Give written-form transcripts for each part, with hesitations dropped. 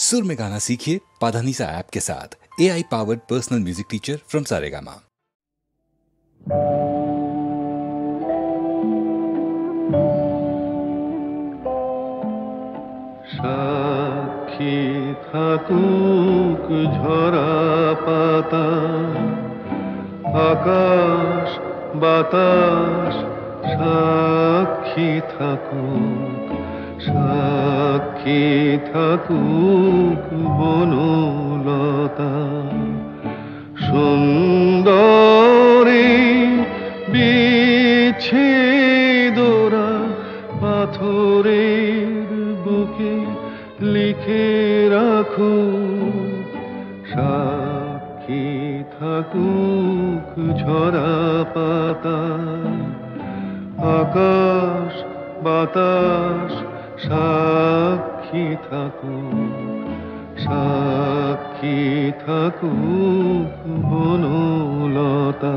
सुर में गाना सीखिए पाधानीसा ऐप के साथ। AI powered personal music teacher from Saregama. সাক্ষী থাকুক ঝরা পাতা, আকাশ বাতাস সাক্ষী থাকুক, সাক্ষী থাকুক বনলতা। সুন্দরী বিচ্ছেদরা পাথরের বুকে লিখে রাখুক, সাক্ষী থাকুক ঝরা পাতা, আকাশ বাতাস সাক্ষী থাকুক, সাক্ষী থাকুক বনলতা।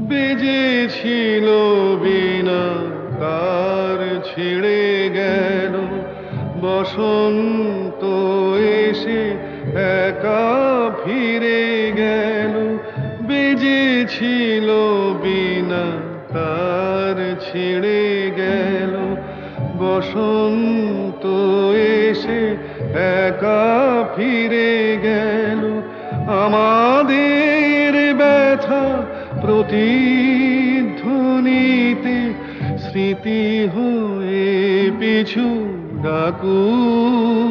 বেজেছিল বিনা কার ছিঁড়ে গেল, বসন্ত এসে একা ফিরে গেল। বেজেছিল বিনা কার ছিঁড়ে গেল, বসন্ত এসে একা ফিরে গেল। আমাদের ব্যথা প্রতিধ্বনিতে স্মৃতি হয়ে পিছু ডাকুক,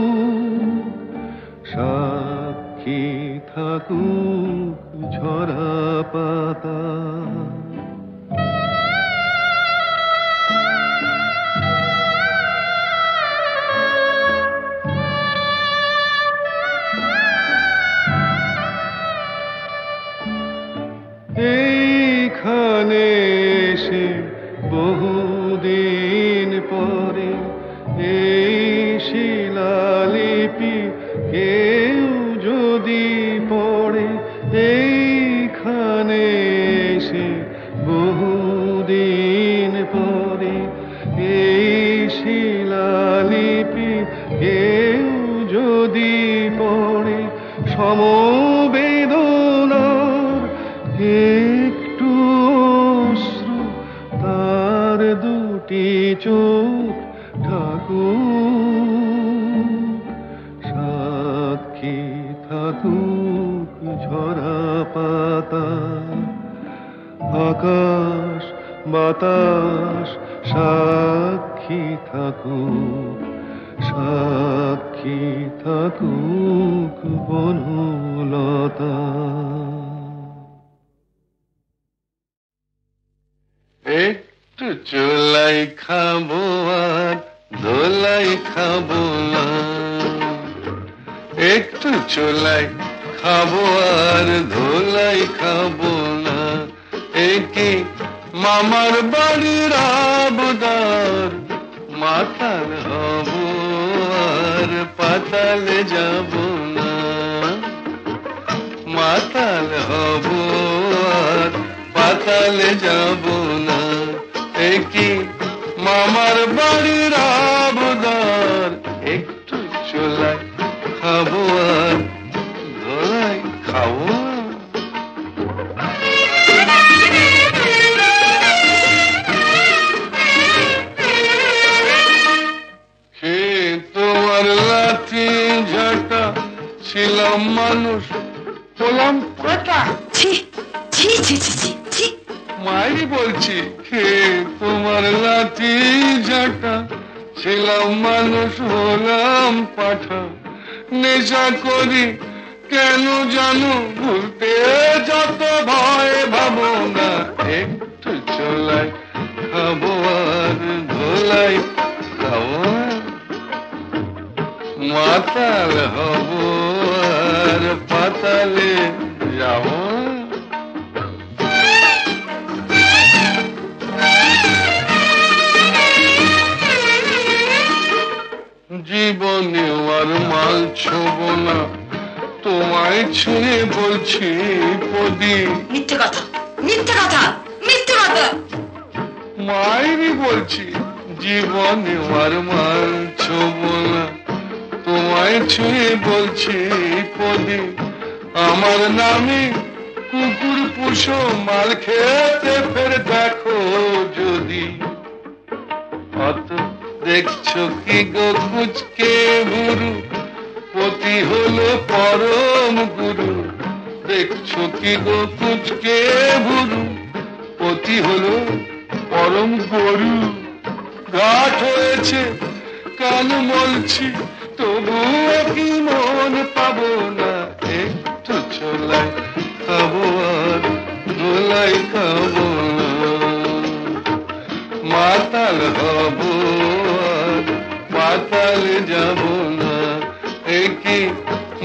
সাক্ষী থাকুক ঝরা পাতা। এইখানে এসে বহুদিন পরে এই শিলালিপি কেউ যদি পড়ে, এইখানে এসে বহুদিন পরে এই শিলালিপি কেউ যদি পড়ে, সমবেদনার একটু অশ্রু তার দুটি চোখ ঢাকুক, সাক্ষী থাকুক ঝরা পাতা, আকাশ বাতাস সাক্ষী থাকুক, সাক্ষী থাকুক বনলতা। একটু চোলাই খাবো আর দোলাই খাবো না, একটু চোলাই খাবো আর দোলাই খাবো না। একে মামার বাড়ির আবদার, মাতাল হব আর পাতালে যাব না, মাতাল হব আর পাতালে যাব না। একে মামার বাড়ির আবদার, একটু চোলাই খাবো আর দোলাই খাবো। তোমার লাঠি ঝাঁটা ছিলাম মানুষ হলাম কাটা। মাই বলছি তোমার লাঠি ঝাঁটা ছিলাম মানুষ হলাম পাঠা। নেশা করি কেন জানো ভুলতে যত ভয় ভাবো না, একটু চোলাই খাবো আর ধোলাই খাবো, মাতাল হব আর পাতালে যাব। জীবনে আর মাল ছোব না, তোমায় ছুঁয়ে বলছি পদি। মিথ্যে কথা, মিথ্যে কথা, মিথ্যে কথা। মায়েরই বলছি, জীবনে আর মাল ছোব না, তোমায় ছুঁয়ে বলছি পদি। আমার নামে কুকুর পুষো, মাল খেতে ফের দেখো যদি। অত দেখছো কি গো কুচকে বুড়ু, পতি হলো পরম গুরু। দেখছো কি গো কুচকে বুড়ু, পতি হলো পরম গুরু। ঘাট হয়েছে কান মলছি, তবুও কি মন পাবো না। একটু ছোলাই খাবো আর গোলাই খাবো না। মাতাল হব আর পাতালে যাব না। একই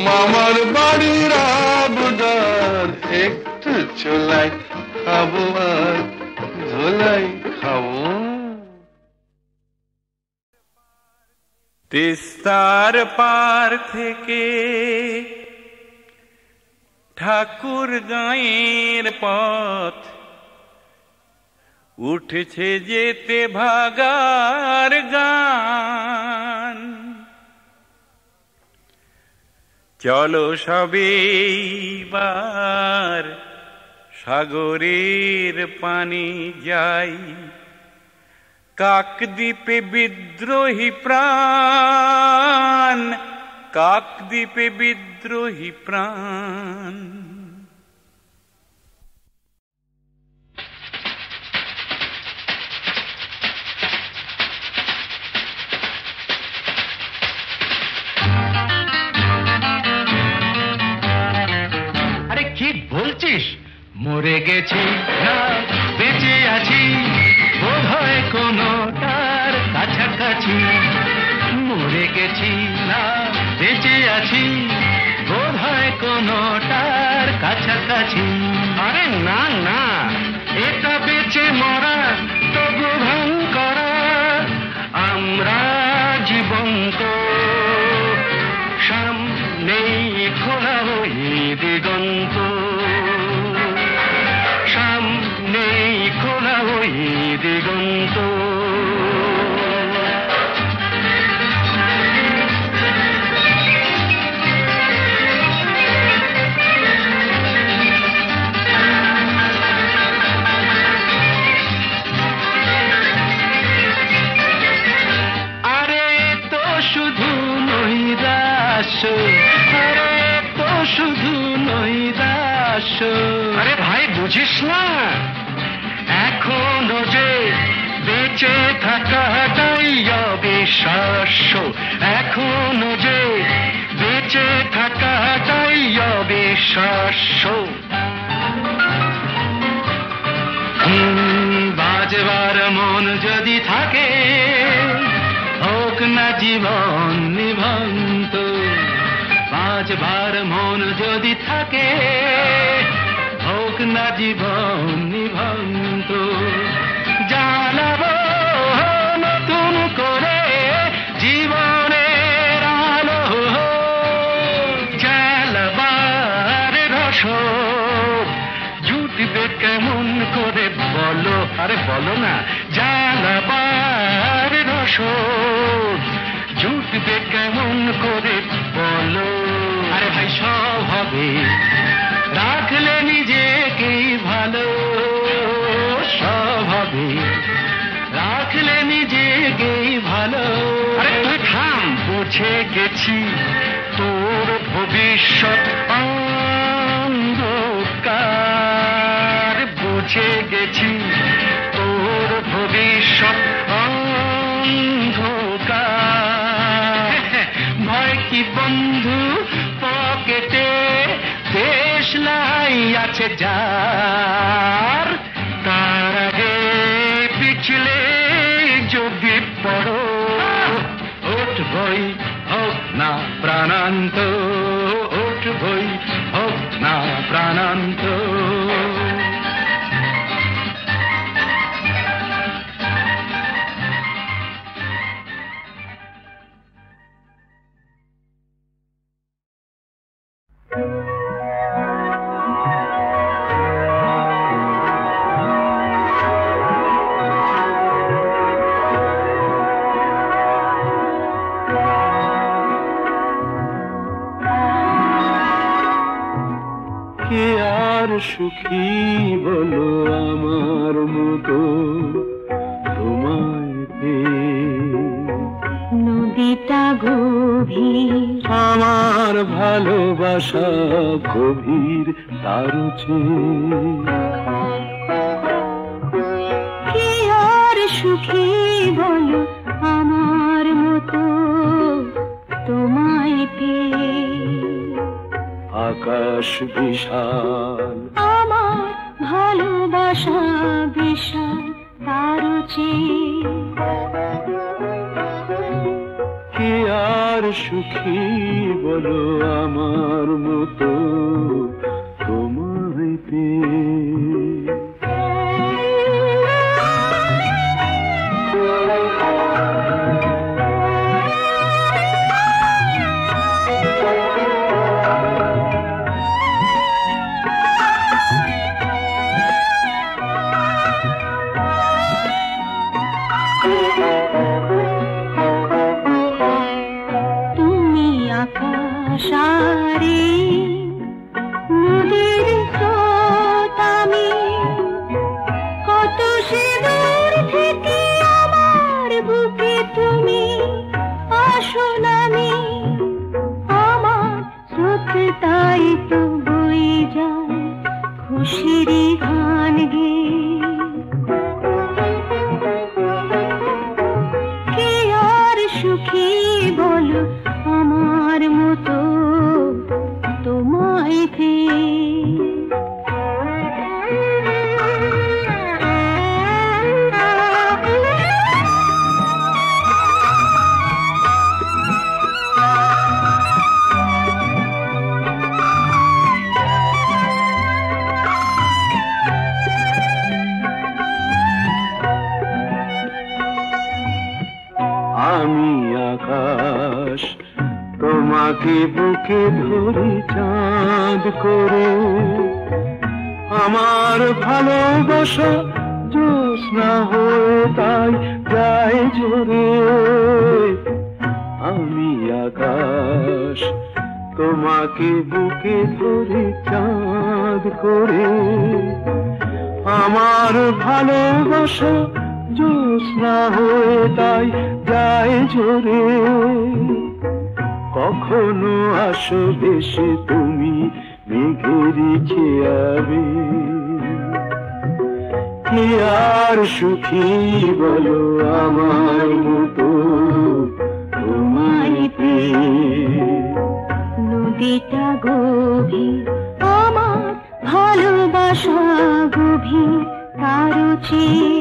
মামার বাড়ির আবদার, একটু ছোলাই খাবো আর ধোলাই খাবো। তিস্তার পার থেকে ঠাকুর গাঁয়ের পথ উঠেছে যেতে ভাগার গান। চলো সবেবার সাগরের পানি যাই, কাকদ্বীপে বিদ্রোহী প্রাণ, কাকদ্বীপে বিদ্রোহী প্রাণ। আরে কি বলছিস? মরে গেছি না বেঁচে আছি, বোধ হয় কোনোটার কাছাকাছি। মরে গেছি না বেঁচে আছি, বোধ হয় কোনোটার কাছাকাছি। আরে না না, এটা বেঁচে মরা তবু ভাঙ করা। আমরা জীবন্ত, সামনেই খোলা ওই দিগন্ত, সামনেই খোলা ওই দিগন্ত। আরে তো শুধু নৈরাশ্য, আরে তো শুধু নৈরাশ্য। আরে ভাই বুঝিস না, এখনো যে বেঁচে থাকাটাই অবিশ্বাস্য। এখনো যে বেঁচে থাকাটাই অবিশ্বাস্য। বাজবার মন যদি থাকে, হোক না জীবন নিভন্ত। বাজবার মন যদি থাকে, হোক না জীবন নিভন্ত। জানাবো নতুন করে জীবনের আলো, জ্বালাবার রসদ জুটবে কেমন করে বলো। আরে বলো না, জ্বালাবার রসদ জুটবে কেমন করে বলো। আরে ভাই সব হবে, রাখলে নিজেকেই ভালো। সব হবে, রাখলে নিজেকেই ভালো। আরে তুই থাম, বুঝে গেছি তোর ভবিষ্যৎ অন্ধকার। বুঝে গেছি তোর ভবিষ্যৎ অন্ধকার। ভয় কি বন্ধু পকেটে, দেশলাই আছে যার। তার আগে পিছলে যদি পড়ো, উঠবই হোক না প্রাণান্ত, উঠবই হোক না প্রাণান্ত। সুখী বলো আমার মতো তোমায় পেয়ে। নদীটা গভীর আমার ভালোবাসা গভীর তার চেয়ে। কি আর সুখী বলো আমার মতো তোমায় পেয়ে। আকাশ বিশাল আমার ভালোবাসা বিশাল তার চেয়ে। কি আর সুখী বলো আমার মতো তোমায় পেয়ে। আকাশারে নদীর স্রোত আমি, কত সে দূর থেকে আমার বুকে তুমি আসো নামি। আমার স্রোত তাই তো বয়ে যায় খুশির গান গেয়ে। কে আর সুখী বলো আমার মতো তোমায় পেয়ে। আমি আকাশ তোমাকে বুকে ধরি চাঁদ করে। আমার ভালোবাসা জ্যোৎস্না হয়ে তাই গায়ে জোরে। আমি আকাশ তোমাকে বুকে ধরি চাঁদ করে। আমার ভালোবাসা জ্যোৎস্না হয়ে তাই গায়ে জোরে। কখনো আসো দেশে তুমি মেঘেরই খেয়াবে। কি আর সুখী বলো আমার মতো তোমায় পেয়ে। নদীটা গভীর আমার ভালোবাসা গভীর তার চেয়ে।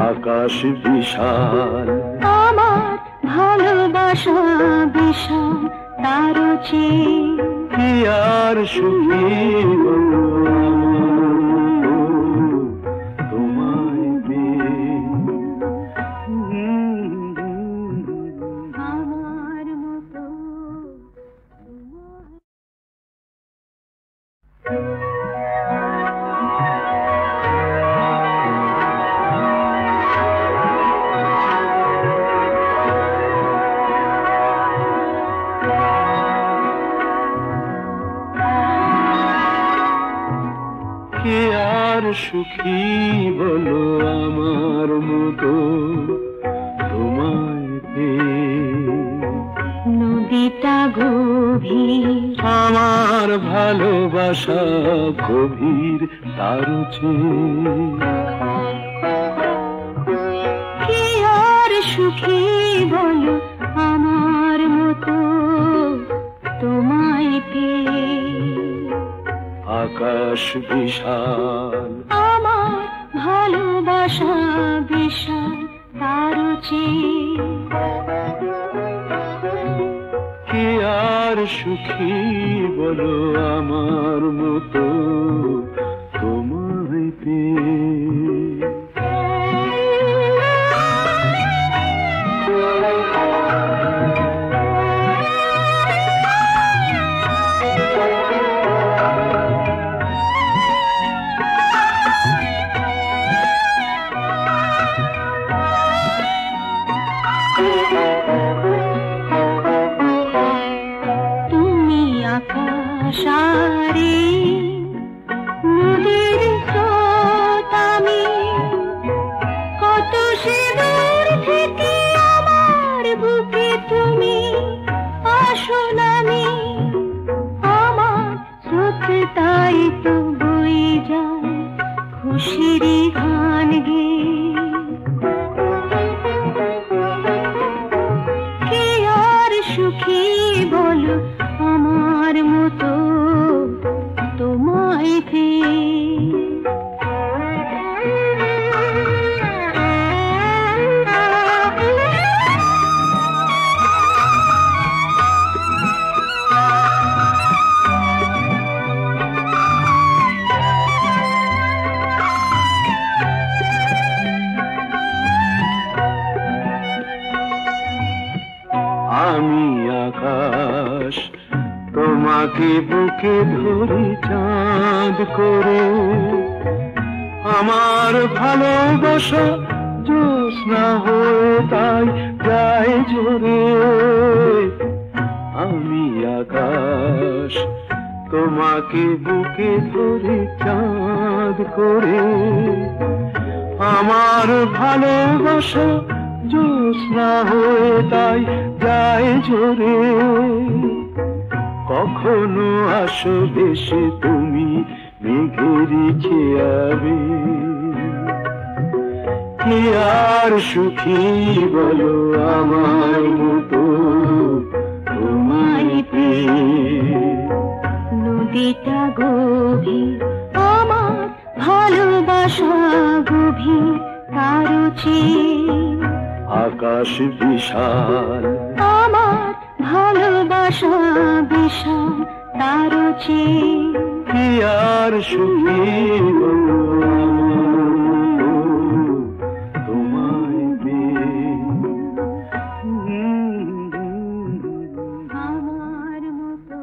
আকাশ বিশাল আমার ভালোবাসা বিশাল তার চেয়ে। কি আর সুখী বলো তোমায় পেয়ে। আমার মতো কে আর সুখী বলো আমার মতো তোমায় পেয়ে। নদীটা গভীর আমার ভালোবাসা গভীর তার চেয়ে। কি আর সুখী বলো আমার মতো তোমায় পেয়ে। আকাশ বিশাল আমার ভালোবাসা বিশাল তার চেয়ে। কি আর সুখী বলো আমার মতো তোমায় পেয়ে। তুমি আকাশারে তুমি আসুন আমি আমার স্রোতে তাই তো বই যায় খুশিরই গান গেয়ে। কে আর সুখী বলো আমার মতো তোমায় পেয়ে। আমি আকাশ তোমাকে বুকে ধরি চাঁদ করে, আমার ভালোবাসা জ্যোৎস্না হয়ে তাই যায় ঝরে। আমি আকাশ তোমাকে বুকে ধরি চাঁদ করে, আমার ভালোবাসা জ্যোৎস্না হয়ে তাই যায় ঝরে। কখনো আসো দেশে তুমি মেঘেরই খেয়াবে, কি আর সুখী বলো আমার মতো তোমায় পেয়ে। নদীটা গভীর আমার ভালোবাসা গভীর তারও চেয়ে। আকাশ বিশাল আমার ভালোবাসা বিশাল তারও চেয়ে। কি আর সুখী বলো তোমায় পেয়ে। আমার মতো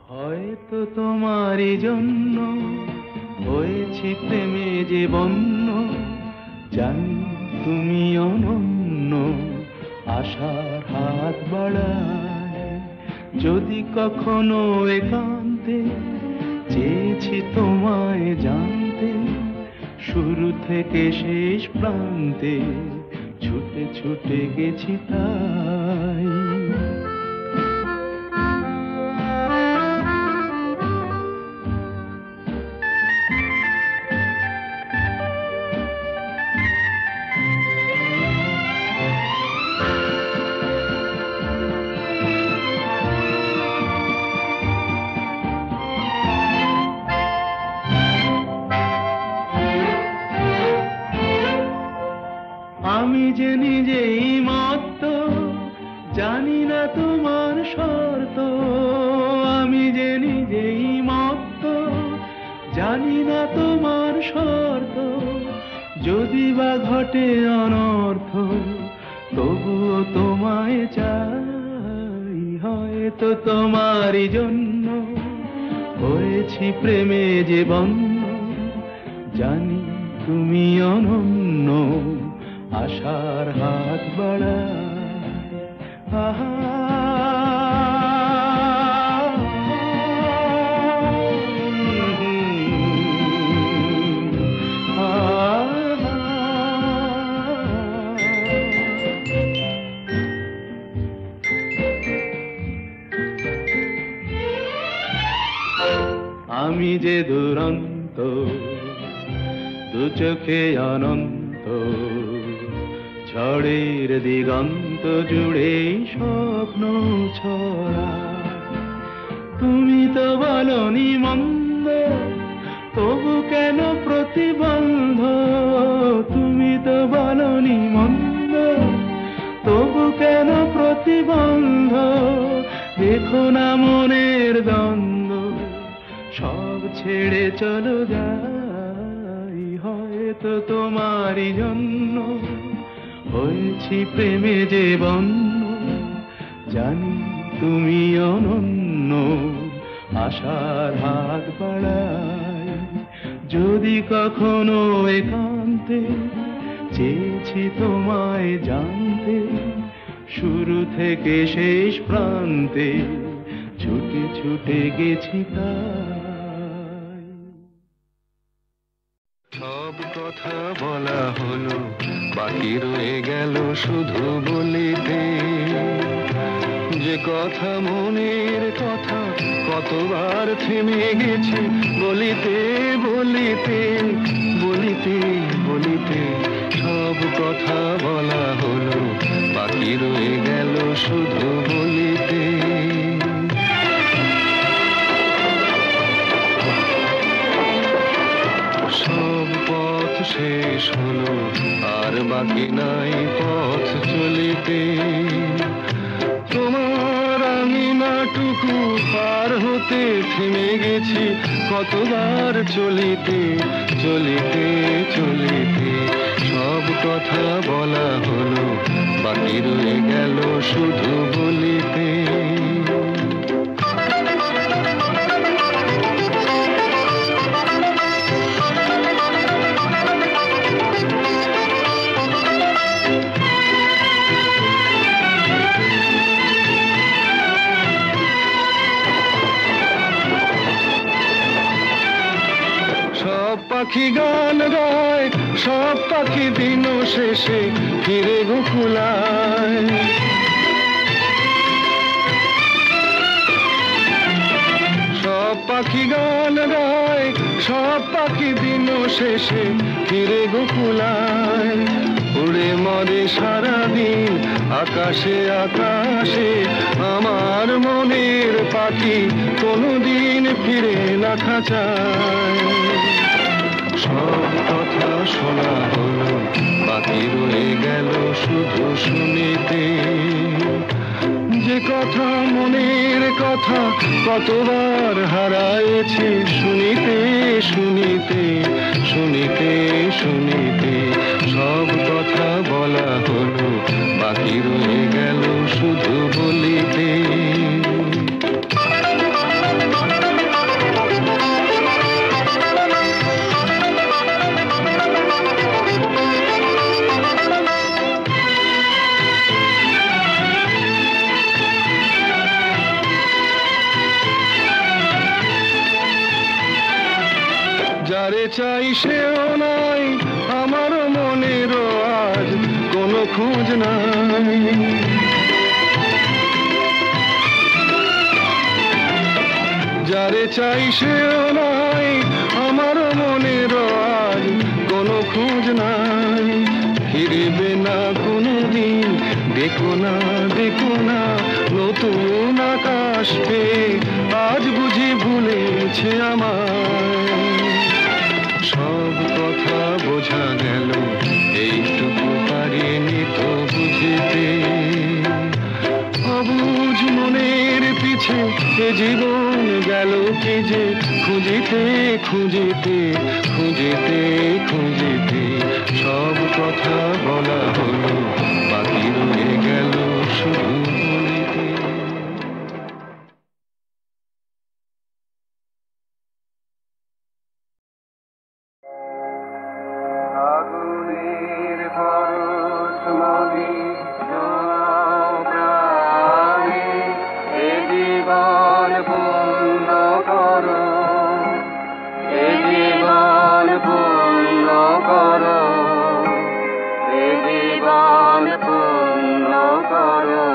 হয়তো তোমারই জন্য হয়েছি প্রেমে যে বন্য, জানি তুমি অনন্য আশার হাত বাড়ায়। যদি কখনো একান্তে চেয়েছি তোমায় জানতে, শুরু থেকে শেষ প্রান্তে ছুটে ছুটে গেছি তাই। আমি যে নিজেই মত্ত, জানি না তোমার শর্ত। আমি যে নিজেই মত্ত, জানি না তোমার শর্ত। যদি বা ঘটে অনর্থ, তবুও তোমায় চাই। হয়তো তোমারই জন্য হয়েছি প্রেমে যে বন্য, জানি তুমি অনন্য আশার হাত বাড়ায়। আহা আমি যে দুরন্ত, দু চোখে অনন্ত, ঝড়ের দিগন্ত জুড়ে স্বপ্ন ছড়া। তুমি তো বলনি মন্দ, তবু কেন প্রতিবন্ধ। তুমি তো বলনি মন্দ, তবু কেন প্রতিবন্ধ। দেখো না মনের দ্বন্দ্ব, সব ছেড়ে চলো যাই। হয়তো তোমারই জন্য হয়েছি প্রেমে যে বন্য, জানি তুমি অনন্য, আশার হাত বাড়াই। যদি কখনো একান্তে চেয়েছি তোমায় জানতে, শুরু থেকে শেষ প্রান্তে ছুটে ছুটে গেছি তাই। সব কথা বলা হলো, বাকি রয়ে গেল শুধু বলিতে। যে কথা মনের কথা, কতবার থেমে গেছি বলিতে বলিতে বলিতে বলিতে। সব কথা বলা হলো, বাকি রয়ে গেল শুধু বলিতে। সব পথ শেষ হলো, আর বাকি নাই পথ চলিতে। তোমার আঙিনাটুকু পার হতে থেমে গেছি কতবার চলিতে চলিতে চলিতে। সব কথা বলা হলো, বাকি রয়ে গেল শুধু বলিতে। পাখি গান গায়, সব পাখি দিন শেষে ফিরে গোকুলায়। সব পাখি গান গায়, সব পাখি দিন শেষে ফিরে গোকুলায়। উড়ে মরে সারাদিন আকাশে আকাশে, আমার মনের পাখি কোনদিন ফিরে না খাঁচায়। সব কথা শোনা হলো, বাকি রয়ে গেল শুধু শুনিতে। যে কথা মনের কথা, কতবার হারায়েছি শুনিতে শুনিতে শুনিতে শুনিতে। সব কথা বলা হলো, বাকি রয়ে গেল শুধু বলিতে। যারে চাই সেও নাই, আমার মনেরও আজ কোনো খোঁজ নাই। যারে চাই সেও নাই, আমার মনেরও আজ কোনো খোঁজ নাই। ফিরবে না কোনোদিন, দেখো না দেখো না নতুন আকাশ পেয়ে, আজ বুঝি ভুলেছে আমায়। সব কথা বোঝা গেল, এইটুকু পারিনি তো বুঝিতে। অবুঝ মনের পিছে এ জীবন গেল কি যে খুঁজিতে খুঁজিতে খুঁজিতে খুঁজিতে। সব কথা বলা হলো, বাকি রয়ে গেল শুধু বলিতে। আগুনের পরশমণি প্রাণে, এ জীবন পূর্ণ করো, এ জীবন পূর্ণ করো, এ জীবন পূর্ণ করো,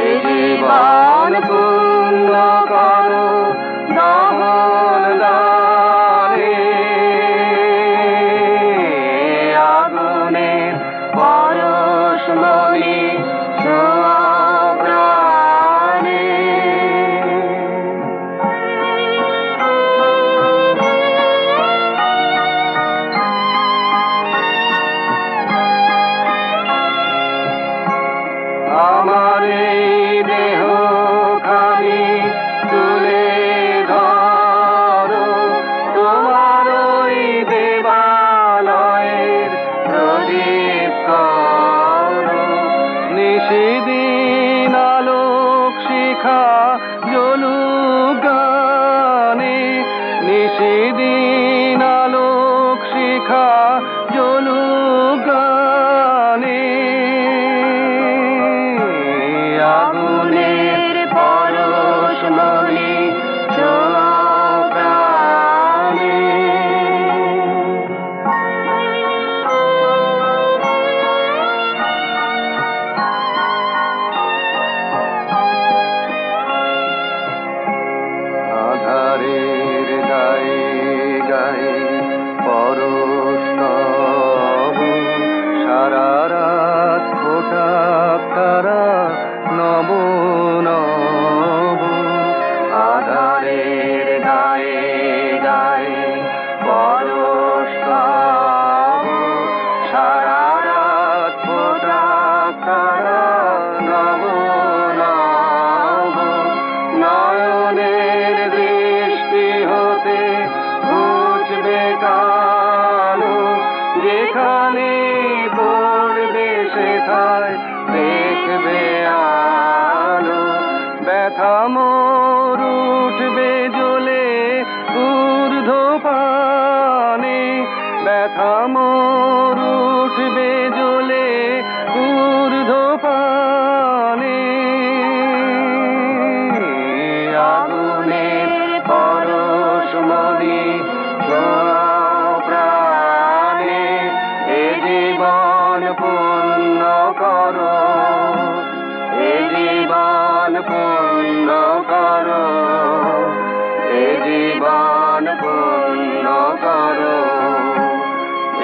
এ জীবন পূর্ণ করো। দহন দানে আগুনের পরশমণি ছোঁয়া প্রাণে। আমার এই দেহ খানি তুলে ধরো, তোমার ওই দেবালয়ের প্রদীপ করো। নিশিদিন শিখা জ্বলুক গানে, নিশিদিন আলোক শিখা জ্বলুক গানে। আগুনের পরশমণি ছোঁয়াও প্রাণে। আধারের গায়ে গায়ে পরশ তব, সারা রাত ফোটা তারা নব নব। আধারের গায়ে গায়ে পরশ তব, সারা রাত ফোটা তারা নব নব। নয়নের দৃষ্টি হতে বুঝবে কালো, যেখানে পড়বে সেথায় দেখবে আলো। ব্যথা মোর উঠবে জ্বলে ঊর্ধ্বপানে, ব্যথা মোর উঠবে জ্বলে ঊর্ধ্বপানে। আগুনের পরশমণি ছোঁয়াও প্রাণে। এ জীবন পূর্ণ করো, এ জীবন পূর্ণ করো, এ জীবন পূর্ণ করো,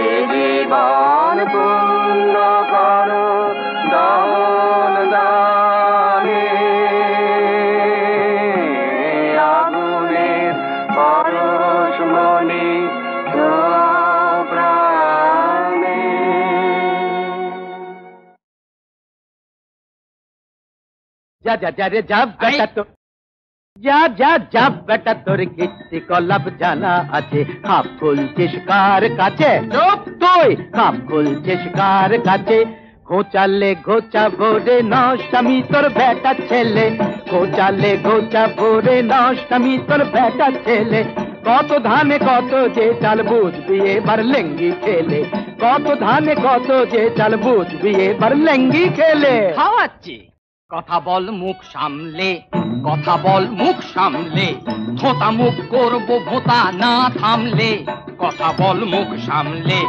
এ জীবন পূর্ণ করো দান দানে। আগুনের পরশমণি ছোঁয়াও প্রাণে। যা যা যা রে যা বেটা তো, যা যা যা বেটা, তোর কীর্তি কলাপ জানা আছে। খাপ খুলছিস কার কাছে? চুপ তুই, খাপ খুলছিস কার কাছে? ঘোচালে ঘোচা ভোরে নষ্টামি তোর বেটা ছেলে, ঘোচালে ঘোচা ভোরে নষ্টামি তোর বেটা ছেলে। কত ধানে কত যে চাল বুঝবি এবার লেঙ্গি খেলে, কত ধানে কত যে চাল বুঝবি এবার লেঙ্গি খেলে। খাওয়াচ্ছি, কথা বল মুখ সামলে, কথা বল মুখ সামলে। ধোঁতা মুখ করবো ভোঁতা না থামলে, কথা বল মুখ সামলে।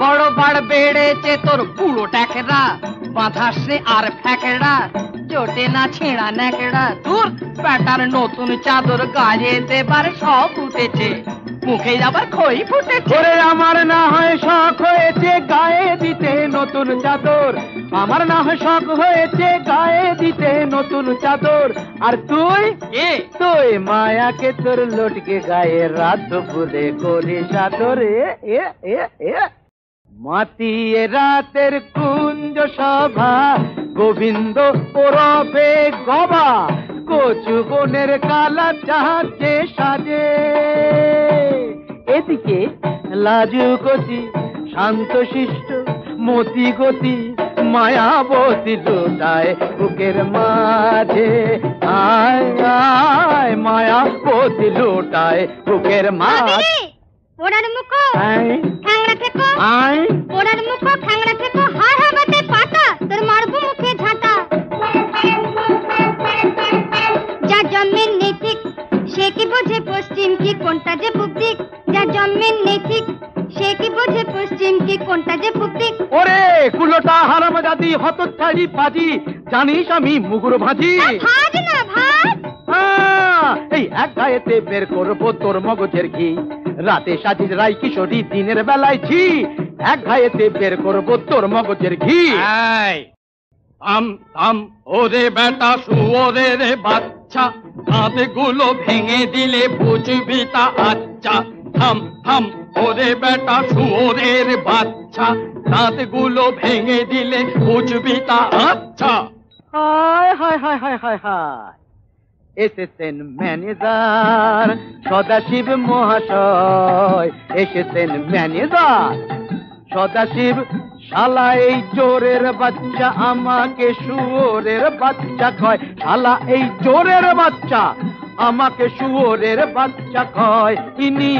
বড় বাড় বেড়েছে তোর পুরো ট্যাকেরা, বাঁধাসে আর ফ্যাকেড়া, জোটে না ছেঁড়া ন্যাকেড়া। তোর প্যাটার নতুন চাদর গায়ে দেবার সব উঠেছে, মুখে আবার খই ফুটেছে। ওরে আমার না হয় শখ হয়েছে গায়ে দিতে নতুন চাদর, আমার না হয় শখ হয়েছে গায়ে দিতে নতুন চাদর। আর তুই তুই মায়াকে তোর লটকে গায়ে রাত ভুলে করিস আদর। মাতিয়ে রাতের কুঞ্জ সভা, গোবিন্দ ওরফে গবা, কচু বনের কালা জাহাজে সাজে। এদিকে লাজুকতি শান্ত শিষ্ট মতি গতি, মায়াবতী লুটায় বুকের মাঝে। আয় আয় মায়াবতী লুটায় বুকের মাঝে। ওড়ার মুখো ঠ্যাংড়া থেকো, ওড়ার মুখো ঠ্যাংড়া থেকো, হার হাবাতে পাতা তোর মারবো মুখে ঝাঁটা। যার জন্মের নেই ঠিক সে কি বোঝে পশ্চিম কি কোনটা যে পূব দিক, যার জন্মের নেই ঠিক সে কি বোঝে পশ্চিম কি কোনটা যে পূব দিক। ওরে কুলোটা হারামজাদি হতচ্ছাড়ি পাজি, জানিস আমি মুগুর ভাজি। ভাজ না ভাজ, এই এক গায়েতে বের করবো তোর মগজের ঘি, রাতে সাজিস রাই কিশোরী দিনের বেলায় ঝি। এক গায়েতে বের করবো তোর মগজের ঘি। থাম থাম ওরে বেটা শুয়োরের বাচ্চা, দাঁত গুলো ভেঙে দিলে বুঝবি তা আচ্ছা। থাম থাম ওরে বেটা শুয়োরের বাচ্চা, দাঁত গুলো ভেঙে দিলে বুঝবি তা আচ্ছা। হায় হায় হায় হায় হায় হায়, এসেছেন ম্যানেজার সদাশিব মহাশয়, এসেছেন ম্যানেজার সদাশিব শালা এই চোরের বাচ্চা আমাকে শুয়োরের বাচ্চা কয়, শালা এই চোরের বাচ্চা আমাকে শুয়োরের বাচ্চা কয়। ইনি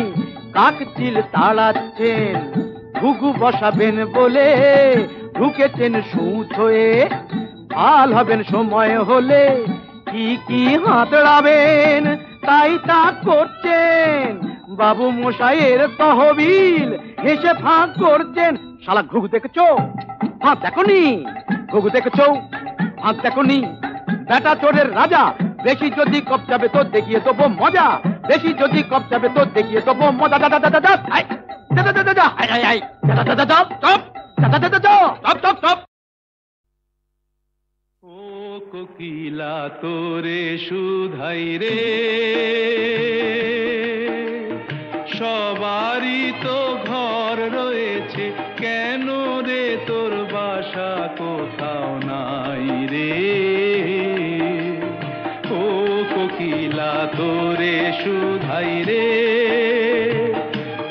কাকচিল তাড়াচ্ছেন ঘুঘু বসাবেন বলে, ঢুকেছেন সুচ হয়ে, ভাল হবেন সময় হলে, কি কি হাতড়াবেন তাই তা করছেন, বাবু মশাইয়ের তহবিল হেসে ফাঁক করছেন। শালা ঘুঘু দেখেছো? ফাঁক দেখনি? ঘুঘু দেখেছো? ফাঁক দেখনি? বেটা চোরের রাজা, বেশি যদি কপচাবে তো দেখিয়ে দেবো মজা, বেশি যদি কপচাবে তো দেখিয়ে দেবো মজা। দাদা দাদা দাদা দাদা দাদা দাদা দাদা দাদা দাদা দাদা দাদা। ও কোকিলা তোরে শুধাই রে, সবারই তো ঘর রয়েছে, কেন রে তোর বাসা কোথাও নাই রে। ও কোকিলা তোরে শুধাই রে,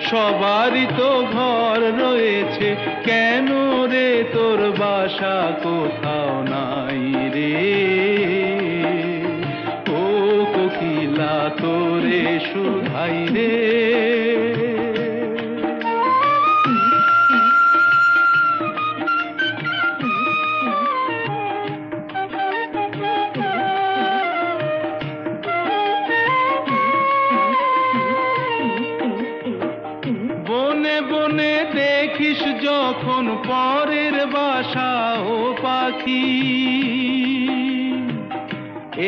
সবারই তো ঘর রয়েছে, কেন রে তোর বাসা কোথাও নাই রে। ও কোকিলা তোরে শুধাই রে। বনে বনে দেখিস যখন পরের বাসা ও পাখি,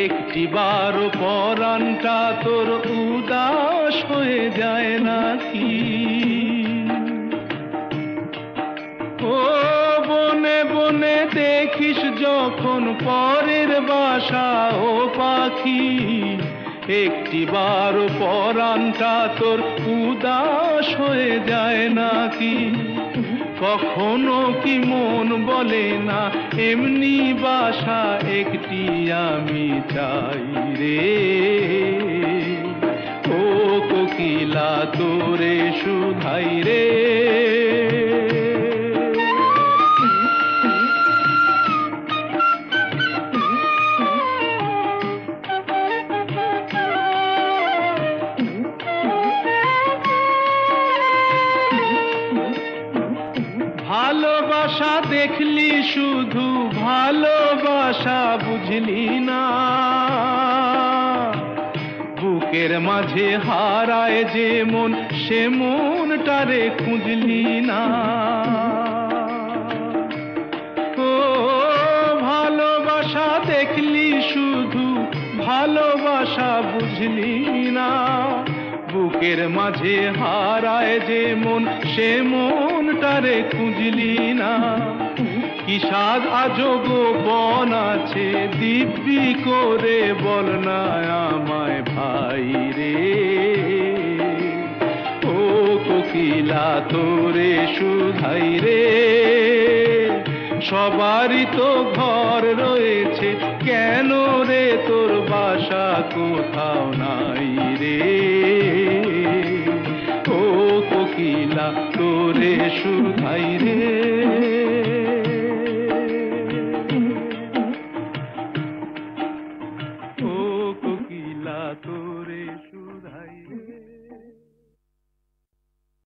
একটি বার পরানটা তোর উদাস হয়ে যায় নাকি। ও বনে বনে দেখিস যখন পরের বাসা ও পাখি, একটি বার পরানটা তোর উদাস হয়ে যায় নাকি। কখনো কি মন বলে না এমনি বাসা একটি আমি চাই রে। ও কোকিলা তোরে শুধাই রে। ভালোবাসা দেখলি শুধু, ভালোবাসা বুঝলি না, বুকের মাঝে হারায় যে মন, সে মনটারে খুঁজলি না। ও ভালোবাসা দেখলি শুধু, ভালোবাসা বুঝলি না, বুকের মাঝে হারায় যে মন, সে মনটারে খুঁজলি না। কি স্বাদ আজব বন আছে দিব্যি করে বল না আমায় ভাই রে। ও কোকিলা তোরে শুধাই রে, সবারই তো ঘর রয়েছে, কেন রে তোর বাসা কোথাও